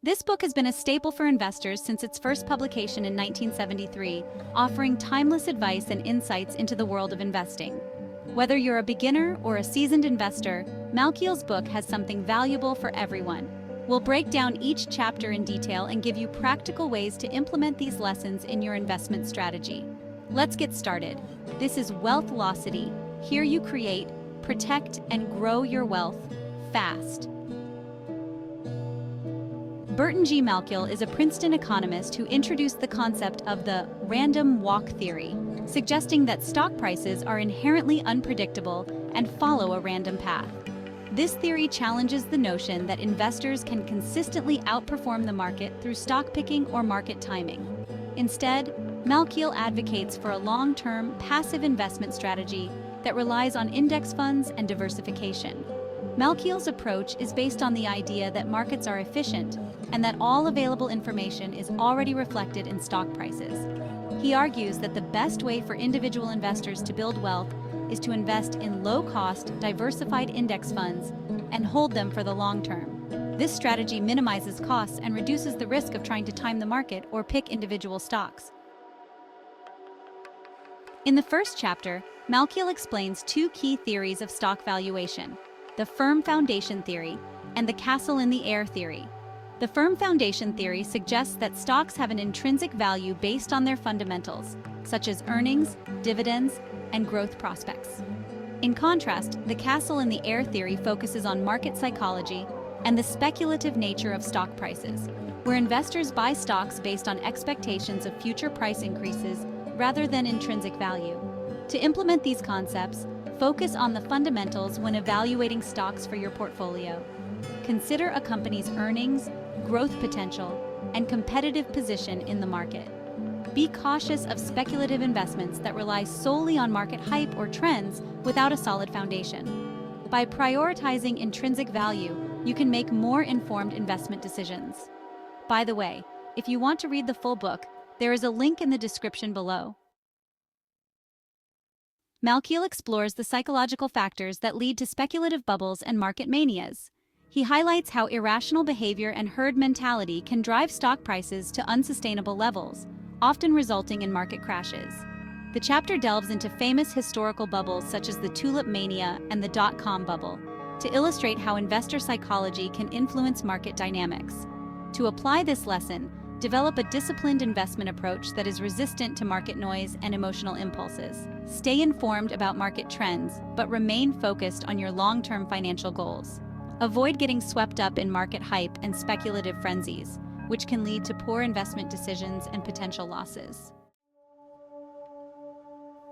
This book has been a staple for investors since its first publication in 1973, offering timeless advice and insights into the world of investing. Whether you're a beginner or a seasoned investor, Malkiel's book has something valuable for everyone. We'll break down each chapter in detail and give you practical ways to implement these lessons in your investment strategy. Let's get started. This is Wealthvelocity. Here you create, protect, and grow your wealth fast. Burton G. Malkiel is a Princeton economist who introduced the concept of the random walk theory, suggesting that stock prices are inherently unpredictable and follow a random path. This theory challenges the notion that investors can consistently outperform the market through stock picking or market timing. Instead, Malkiel advocates for a long-term, passive investment strategy that relies on index funds and diversification. Malkiel's approach is based on the idea that markets are efficient and that all available information is already reflected in stock prices. He argues that the best way for individual investors to build wealth is to invest in low-cost, diversified index funds and hold them for the long term. This strategy minimizes costs and reduces the risk of trying to time the market or pick individual stocks. In the first chapter, Malkiel explains two key theories of stock valuation: the firm foundation theory and the castle in the air theory. The firm foundation theory suggests that stocks have an intrinsic value based on their fundamentals, such as earnings, dividends, and growth prospects. In contrast, the castle in the air theory focuses on market psychology and the speculative nature of stock prices, where investors buy stocks based on expectations of future price increases rather than intrinsic value. To implement these concepts, focus on the fundamentals when evaluating stocks for your portfolio. Consider a company's earnings, growth potential, and competitive position in the market. Be cautious of speculative investments that rely solely on market hype or trends without a solid foundation. By prioritizing intrinsic value, you can make more informed investment decisions. By the way, if you want to read the full book, there is a link in the description below. Malkiel explores the psychological factors that lead to speculative bubbles and market manias. He highlights how irrational behavior and herd mentality can drive stock prices to unsustainable levels, often resulting in market crashes. The chapter delves into famous historical bubbles such as the tulip mania and the dot-com bubble, to illustrate how investor psychology can influence market dynamics. To apply this lesson, develop a disciplined investment approach that is resistant to market noise and emotional impulses. Stay informed about market trends, but remain focused on your long-term financial goals. Avoid getting swept up in market hype and speculative frenzies, which can lead to poor investment decisions and potential losses.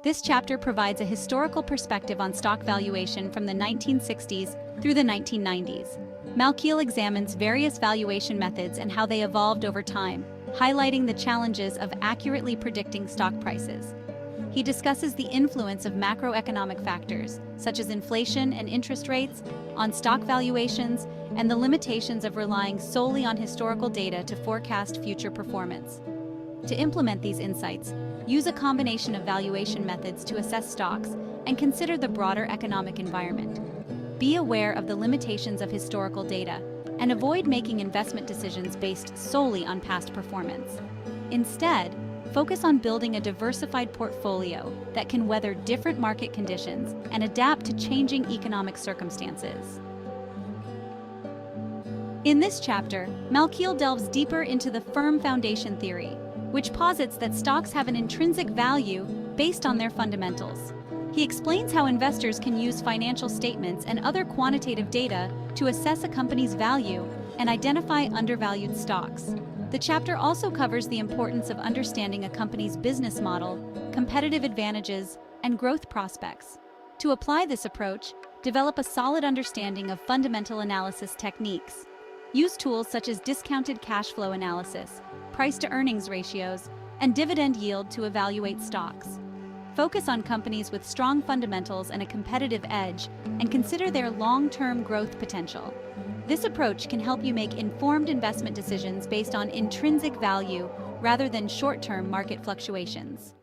This chapter provides a historical perspective on stock valuation from the 1960s through the 1990s. Malkiel examines various valuation methods and how they evolved over time, highlighting the challenges of accurately predicting stock prices. He discusses the influence of macroeconomic factors, such as inflation and interest rates, on stock valuations, and the limitations of relying solely on historical data to forecast future performance. To implement these insights, use a combination of valuation methods to assess stocks and consider the broader economic environment. Be aware of the limitations of historical data and avoid making investment decisions based solely on past performance. Instead, focus on building a diversified portfolio that can weather different market conditions and adapt to changing economic circumstances. In this chapter, Malkiel delves deeper into the firm foundation theory, which posits that stocks have an intrinsic value based on their fundamentals. He explains how investors can use financial statements and other quantitative data to assess a company's value and identify undervalued stocks. The chapter also covers the importance of understanding a company's business model, competitive advantages, and growth prospects. To apply this approach, develop a solid understanding of fundamental analysis techniques. Use tools such as discounted cash flow analysis, price-to-earnings ratios, and dividend yield to evaluate stocks. Focus on companies with strong fundamentals and a competitive edge, and consider their long-term growth potential. This approach can help you make informed investment decisions based on intrinsic value rather than short-term market fluctuations.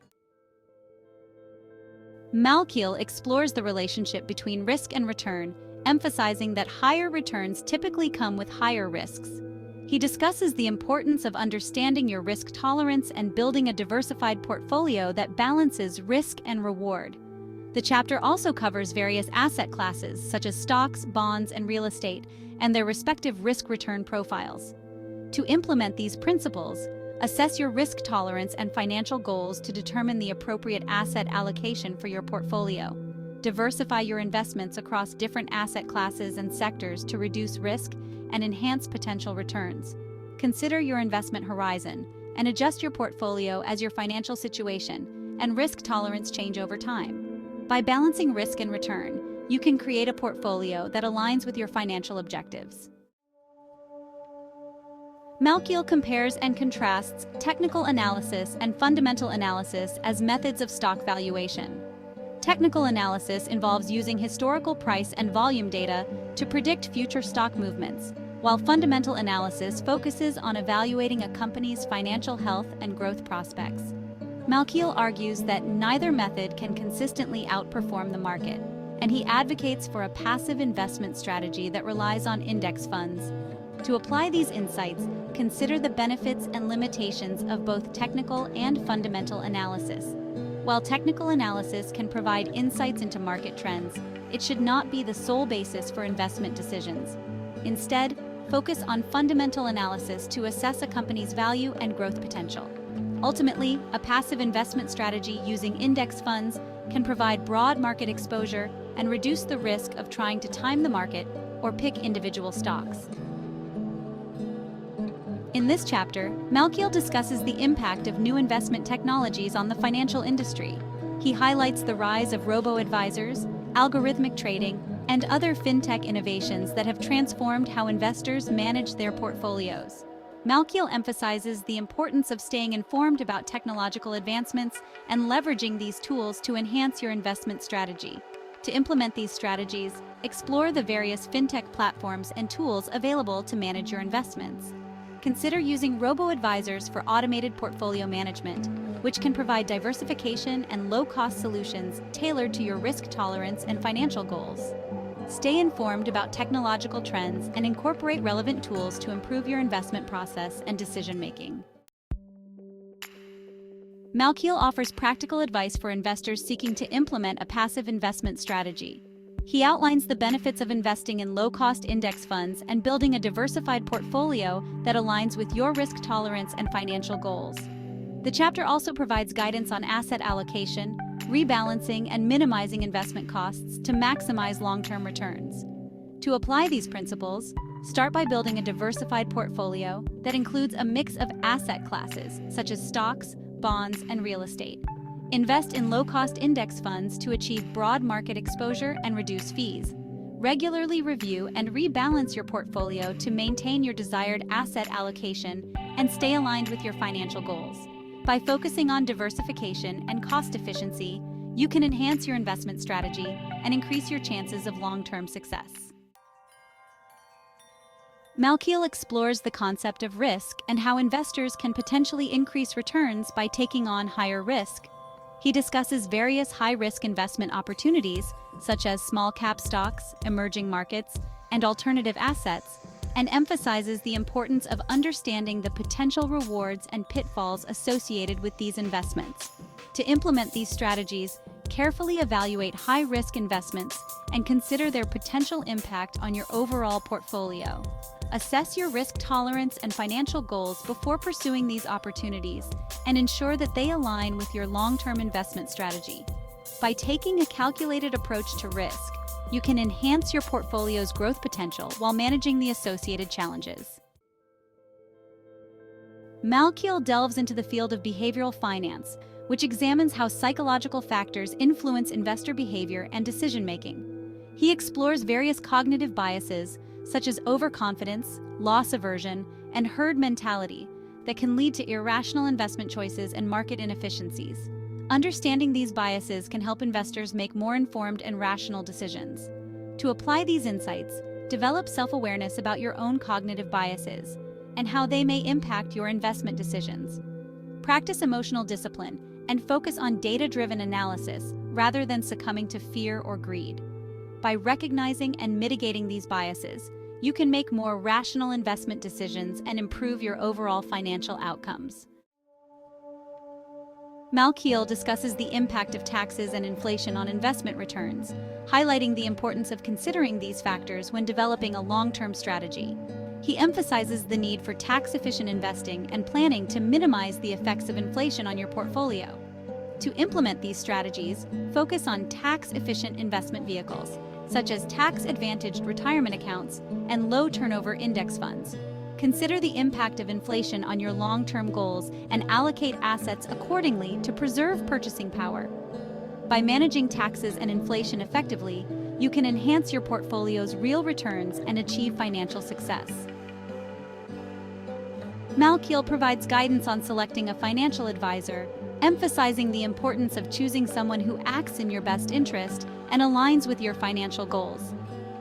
Malkiel explores the relationship between risk and return, emphasizing that higher returns typically come with higher risks. He discusses the importance of understanding your risk tolerance and building a diversified portfolio that balances risk and reward. The chapter also covers various asset classes such as stocks, bonds, and real estate, and their respective risk-return profiles. To implement these principles, assess your risk tolerance and financial goals to determine the appropriate asset allocation for your portfolio. Diversify your investments across different asset classes and sectors to reduce risk and enhance potential returns. Consider your investment horizon and adjust your portfolio as your financial situation and risk tolerance change over time. By balancing risk and return, you can create a portfolio that aligns with your financial objectives. Malkiel compares and contrasts technical analysis and fundamental analysis as methods of stock valuation. Technical analysis involves using historical price and volume data to predict future stock movements, while fundamental analysis focuses on evaluating a company's financial health and growth prospects. Malkiel argues that neither method can consistently outperform the market, and he advocates for a passive investment strategy that relies on index funds. To apply these insights, consider the benefits and limitations of both technical and fundamental analysis. While technical analysis can provide insights into market trends, it should not be the sole basis for investment decisions. Instead, focus on fundamental analysis to assess a company's value and growth potential. Ultimately, a passive investment strategy using index funds can provide broad market exposure and reduce the risk of trying to time the market or pick individual stocks. In this chapter, Malkiel discusses the impact of new investment technologies on the financial industry. He highlights the rise of robo-advisors, algorithmic trading, and other fintech innovations that have transformed how investors manage their portfolios. Malkiel emphasizes the importance of staying informed about technological advancements and leveraging these tools to enhance your investment strategy. To implement these strategies, explore the various fintech platforms and tools available to manage your investments. Consider using robo-advisors for automated portfolio management, which can provide diversification and low-cost solutions tailored to your risk tolerance and financial goals. Stay informed about technological trends and incorporate relevant tools to improve your investment process and decision-making. Malkiel offers practical advice for investors seeking to implement a passive investment strategy. He outlines the benefits of investing in low-cost index funds and building a diversified portfolio that aligns with your risk tolerance and financial goals. The chapter also provides guidance on asset allocation, rebalancing, and minimizing investment costs to maximize long-term returns. To apply these principles, start by building a diversified portfolio that includes a mix of asset classes such as stocks, bonds, and real estate. Invest in low-cost index funds to achieve broad market exposure and reduce fees. Regularly review and rebalance your portfolio to maintain your desired asset allocation and stay aligned with your financial goals. By focusing on diversification and cost efficiency, you can enhance your investment strategy and increase your chances of long-term success. Malkiel explores the concept of risk and how investors can potentially increase returns by taking on higher risk. He discusses various high-risk investment opportunities, such as small-cap stocks, emerging markets, and alternative assets, and emphasizes the importance of understanding the potential rewards and pitfalls associated with these investments. To implement these strategies, carefully evaluate high-risk investments and consider their potential impact on your overall portfolio. Assess your risk tolerance and financial goals before pursuing these opportunities and ensure that they align with your long-term investment strategy. By taking a calculated approach to risk, you can enhance your portfolio's growth potential while managing the associated challenges. Malkiel delves into the field of behavioral finance, which examines how psychological factors influence investor behavior and decision-making. He explores various cognitive biases, such as overconfidence, loss aversion, and herd mentality, that can lead to irrational investment choices and market inefficiencies. Understanding these biases can help investors make more informed and rational decisions. To apply these insights, develop self-awareness about your own cognitive biases and how they may impact your investment decisions. Practice emotional discipline and focus on data-driven analysis rather than succumbing to fear or greed. By recognizing and mitigating these biases, you can make more rational investment decisions and improve your overall financial outcomes. Malkiel discusses the impact of taxes and inflation on investment returns, highlighting the importance of considering these factors when developing a long-term strategy. He emphasizes the need for tax-efficient investing and planning to minimize the effects of inflation on your portfolio. To implement these strategies, focus on tax-efficient investment vehicles, such as tax-advantaged retirement accounts and low-turnover index funds. Consider the impact of inflation on your long-term goals and allocate assets accordingly to preserve purchasing power. By managing taxes and inflation effectively, you can enhance your portfolio's real returns and achieve financial success. Malkiel provides guidance on selecting a financial advisor, emphasizing the importance of choosing someone who acts in your best interest and aligns with your financial goals.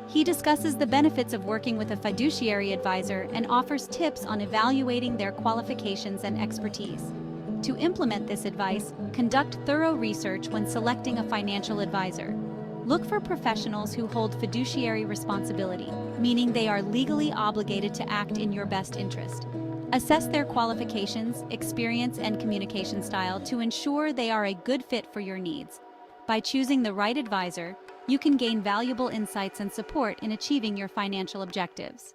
He discusses the benefits of working with a fiduciary advisor and offers tips on evaluating their qualifications and expertise. To implement this advice, conduct thorough research when selecting a financial advisor. Look for professionals who hold fiduciary responsibility, meaning they are legally obligated to act in your best interest. Assess their qualifications, experience, and communication style to ensure they are a good fit for your needs. By choosing the right advisor, you can gain valuable insights and support in achieving your financial objectives.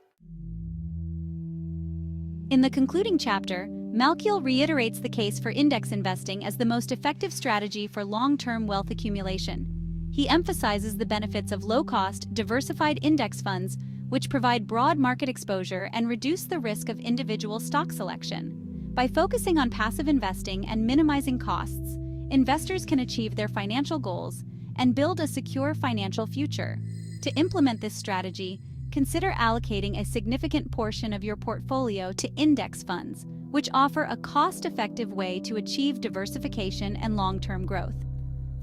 In the concluding chapter, Malkiel reiterates the case for index investing as the most effective strategy for long-term wealth accumulation. He emphasizes the benefits of low-cost, diversified index funds, which provide broad market exposure and reduce the risk of individual stock selection. By focusing on passive investing and minimizing costs, investors can achieve their financial goals and build a secure financial future. To implement this strategy, consider allocating a significant portion of your portfolio to index funds, which offer a cost-effective way to achieve diversification and long-term growth.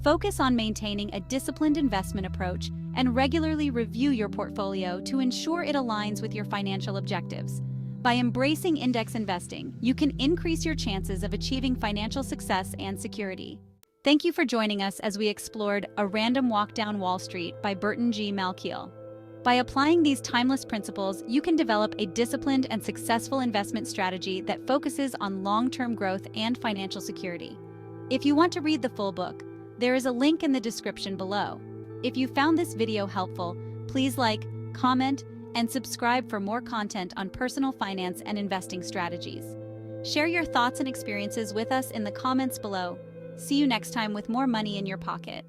Focus on maintaining a disciplined investment approach and regularly review your portfolio to ensure it aligns with your financial objectives. By embracing index investing, you can increase your chances of achieving financial success and security. Thank you for joining us as we explored A Random Walk Down Wall Street by Burton G. Malkiel. By applying these timeless principles, you can develop a disciplined and successful investment strategy that focuses on long-term growth and financial security. If you want to read the full book, there is a link in the description below. If you found this video helpful, please like, comment, and subscribe for more content on personal finance and investing strategies. Share your thoughts and experiences with us in the comments below. See you next time with more money in your pocket.